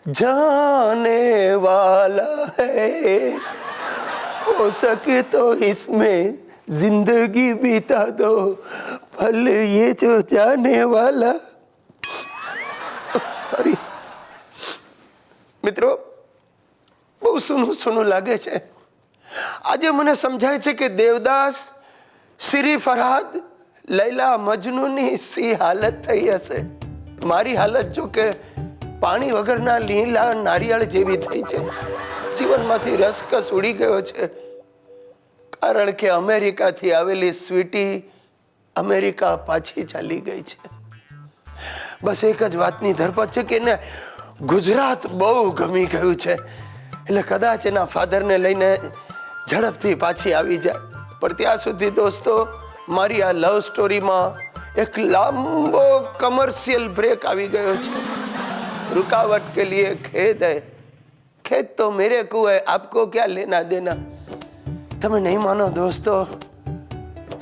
जाने वाला है, हो सके तो इसमें जिंदगी बिता दो, पल ये जो जाने वाला. सॉरी મિત્રો, બહુ સૂનું લાગે છે. આજે મને સમજાય છે કે દેવદાસ, શ્રી ફરહાદ, લૈલા મજનૂની સી હાલત થઈ હશે. મારી હાલત જો કે પાણી વગરના લીલા નારિયેળ જેવી થઈ છે. જીવનમાંથી રસકસ ઉડી ગયો છે, કારણ કે અમેરિકાથી આવેલી સ્વીટી અમેરિકા પાછી ચાલી ગઈ છે. બસ એક જ વાતની ધરપત છે કે એને ગુજરાત બહુ ગમી ગયું છે, એટલે કદાચ એના ફાધરને લઈને ઝડપથી પાછી આવી જાય. પણ ત્યાં સુધી દોસ્તો, મારી આ લવ સ્ટોરીમાં એક લાંબો કમર્શિયલ બ્રેક આવી ગયો છે. रुकावट के लिए खेद है, खेद तो मेरे को है, आपको क्या लेना देना. તમે નહીં માનો દોસ્તો,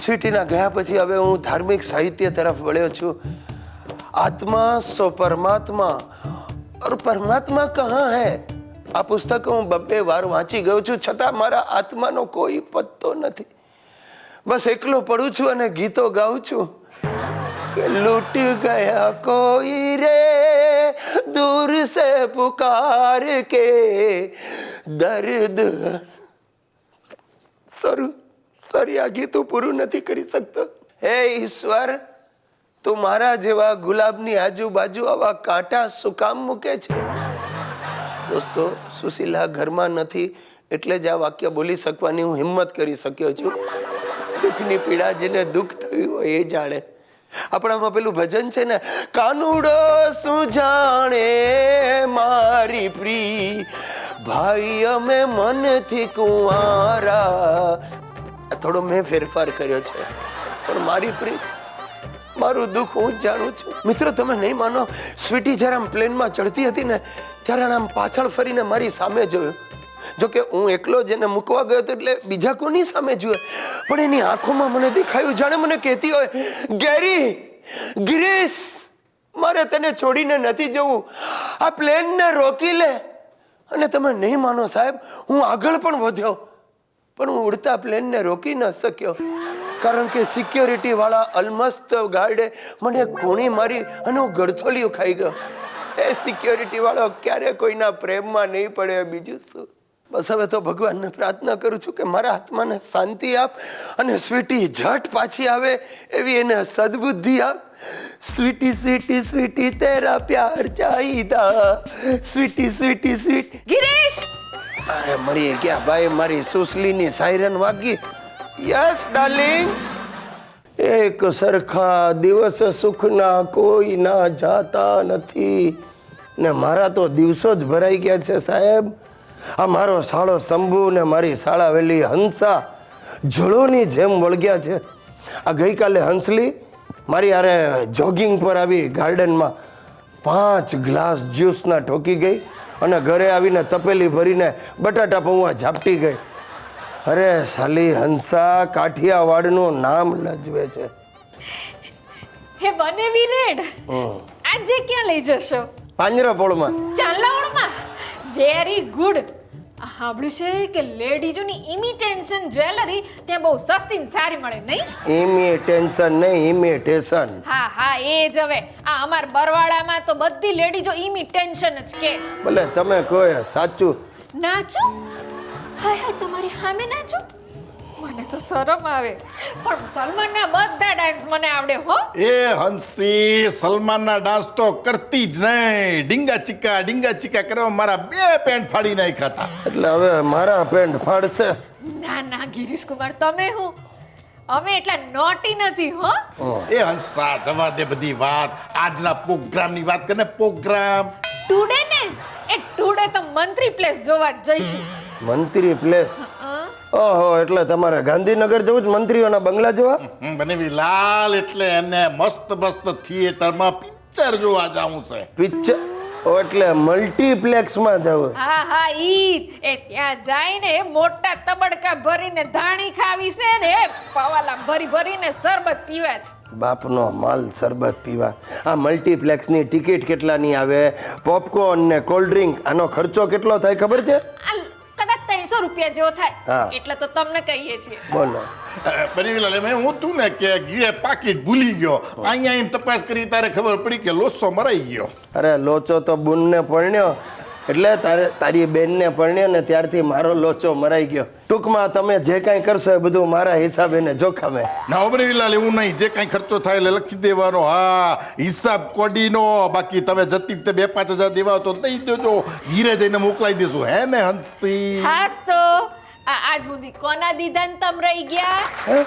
સ્વીટીના ગયા પછી હવે હું ધાર્મિક સાહિત્ય તરફ વળ્યો છું. આત્મા સો પરમાત્મા और परमात्मा कहाँ है, આ પુસ્તક હું 2 વાર વાંચી ગયો છું, છતાં મારા આત્માનો કોઈ પત્તો નથી. બસ એકલો પડું છું અને ગીતો ગાઉં છું કે લૂટ ગયા કોઈ રે दूर से पुकार के दर्द. સરી આ ગીતું પૂરું નથી કરી શકતો. હે ઈશ્વર, તું મારા જેવા ગુલાબની આજુબાજુ આવા કાંટા શું કામ મૂકે છે? દોસ્તો, સુશીલા ઘરમાં નથી એટલે જ આ વાક્ય બોલી શકવાની હું હિંમત કરી શક્યો છું. દુઃખની પીડા જેને દુઃખ થયું હોય એ જાણે. આપણામાં પેલું ભજન છે ને, કાનુડો શું જાણે મારી પ્રી, ભાઈ અમે મનથી કુંવારા. થોડો મેં ફેરફાર કર્યો છે, પણ મારી પ્રી, મારું દુઃખ હું જ જાણું છું. મિત્રો, તમે નહીં માનો, સ્વીટી જ્યારે આમ પ્લેનમાં ચડતી હતી ને, ત્યારે આમ પાછળ ફરીને મારી સામે જોયું. જોકે હું એકલો જેને મૂકવા ગયો હતો એટલે બીજા કોની સામે જોયે, પણ એની આંખોમાં મને દેખાયું જાણે મને કહેતી હોય, ગેરી, ગિરીશ, મારે તને છોડીને નથી જવું, આ પ્લેનને રોકી લે. અને તમે નહીં માનો સાહેબ, હું આગળ પણ વધ્યો, પણ હું ઉડતા પ્લેનને રોકી ન શક્યો, કારણ કે સિક્યોરિટી વાળા અલમસ્ત ગાર્ડે મને કોણી મારી અને હું ગળથોલિયું ખાઈ ગયો. એ સિક્યોરિટી વાળો ક્યારે કોઈના પ્રેમમાં નહીં પડે, બીજું શું. બસ હવે તો ભગવાનને પ્રાર્થના કરું છું કે મારા આત્માને શાંતિ આપ અને સ્વીટી ઝટ પાછી આવે એવી એને સદબુદ્ધિ આપ. સ્વીટી સ્વીટી સ્વીટી તેરા પ્યાર ચાહીદા, સ્વીટી સ્વીટી સ્વીટી. ગિરીશ! અરે મરી ગયા ભાઈ, મારી સુસલીની સાયરન વાગી. Yes darling. એક સરખા દિવસ સુખના કોઈ ના જાતા નથી, ને મારા તો દિવસો જ ભરાઈ ગયા છે સાહેબ. આ મારો સાળો શંભુ ને મારી શાળાવેલી હંસા જળોની જેમ વળગ્યા છે. આ ગઈકાલે હંસલી મારી હારે જોગિંગ પર આવી ગાર્ડનમાં 5 ગ્લાસ જ્યુસના ઠોકી ગઈ અને ઘરે આવીને તપેલી ભરીને બટાટા પૌવા ઝાપટી ગઈ. અરે સાલી હંસા કાઠિયાવાડનું નામ લજવે છે. હે બનેવી રેડ, આજે ક્યાં લઈ જશો? પાંજરાપોળમાં. ચાંદલાવડમાં? Very good. સાંભળ્યું છે કે લેડીઝોની ઇમિટેશન જ્વેલરી ત્યાં બહુ સસ્તી ને સારી મળે, નહીં? ઇમિટેશન નહીં, ઇમિટેશન. હા હા, એ જ. હવે આ અમાર બરવાડામાં તો બધી લેડીઝો ઇમિટેશન જ કે. ભલે તમે કહો સાચું. નાચું? હાય હાય, તમારી સામે નાચું? મને તો શરમ આવે, પણ સલમાનના બધા ડાન્સ મને આવડે હો. એ હંસી, સલમાનના ડાન્સ તો કરતી જ નહીં. ડીંગા ચીકા કરવા મારા 2 પેન્ટ ફાડી નાખ્યા હતા. એટલે હવે મારા પેન્ટ ફાડશે? ના ના ગિરીશ કુમાર, તમે હું, અમે એટલા નોટી નથી હો. એ હંસા, જવા દે બધી વાત. આજના પ્રોગ્રામની વાત કરને. પ્રોગ્રામ ટુડે ને, એ ટુડે તો મંત્રી પ્લેસ જોવા જ જઈશું. મંત્રી પ્લેસ? ઓહો, એટલે તમારે ગાંધીનગર જવું જ મંત્રીઓના બંગલા જોવા? બનેવી લાલ, એટલે એને મસ્ત થિયેટરમાં પિક્ચર જોવા જાવું છે. પિક્ચર? એટલે મલ્ટીપ્લેક્સમાં જવું. હા ઈ જ. એ ત્યાં જઈને મોટા તબડકા ભરીને ધાણી ખાવી છે ને પવાલા ભરીને શરબત પીવા છે. બાપનો માલ શરબત પીવા. આ મલ્ટીપ્લેક્સની ટિકિટ કેટલાની આવે, પોપકોર્ન ને કોલ્ડ ડ્રિંક, આનો ખર્ચો કેટલો થાય ખબર છે? આ કદાચ 300 રૂપિયા જેવો હા. થાય એટલે તો તમને કહીએ છીએ. બોલો. બનીલાલ મેં હું તું ને કે ગીરે પાકીટ ભૂલી ગયો, અહીંયા એમ તપાસ કરી તારે ખબર પડી કે લોસો મરાઈ ગયો. અરે લોચો તો બુનને પરણ્યો એટલે તારી બેનને પરણ્યો ને ત્યારથી મારો લોચો મરાઈ ગયો. ટૂંકમાં તમે જે કાંઈ કરશો એ બધું મારા હિસાબે ને જોખમે. ના બનીલાલ એવું નહીં, જે કાંઈ ખર્ચો થાય એટલે લખી દેવાનો. હા, હિસાબ કોડીનો. બાકી તમે જતી વખતે 2-5 હજાર દેવા તો દઈ દેજો, ગીરે જઈને મોકલાઈ દેશું. હે ને હંસતી? હાસ તો આ આજ સુધી કોના દીધા ને તમ રહી ગયા? હે?